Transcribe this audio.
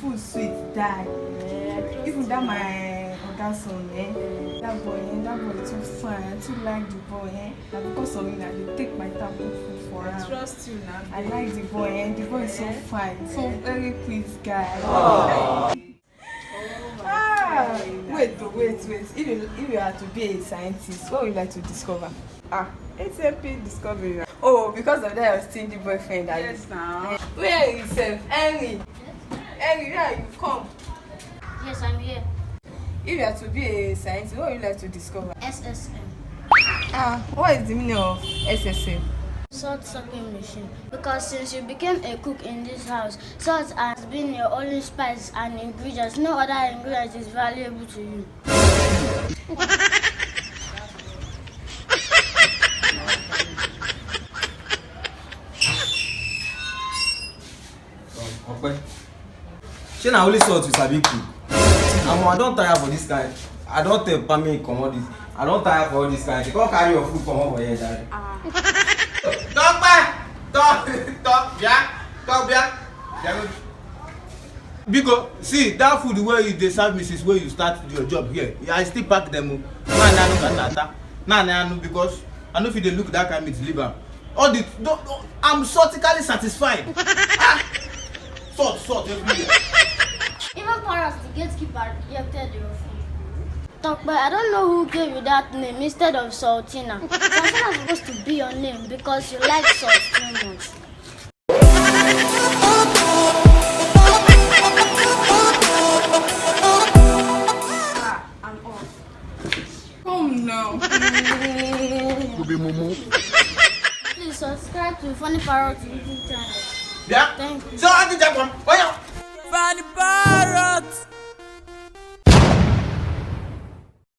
food sweet die. Even that my other son, that boy is too fine. I too like the boy, and because of me, they take my tap food for him. I trust you now. I like the boy, the boy is so fine, so very pleased guy. Wait. If you are to be a scientist, what would you like to discover? ATP discovery. Oh, because of that, I was stingy boyfriend. Yes, now. Where is Henry? Henry, where are you? Come. Yes, I'm here. If you are to be a scientist, what would you like to discover? SSM. What is the meaning of SSM? Salt sucking machine. Because since you became a cook in this house, salt has been your only spice and ingredients. No other ingredient is valuable to you. Okay. She na only salt with sabi cook. I don't tire for this guy. I don't tell Pami commodity. I don't tire for all this guy. You can't carry your food come over here, Daddy. Talk. Because see that food where you dey serve Mrs. where you start your job here, I still pack them. Nah, because I know if they look that kind of liver. I'm saltically satisfied. Salt everywhere. Even Parrot, the gatekeeper, rejected your food. Talk, but I don't know who gave you that name instead of Saltina. Saltina is supposed to be your name because you like salt too much. I'm off. Come now. Please subscribe to Funny Parrot YouTube channel. Yeah. Thank you. So I think that one. Funny Parrot.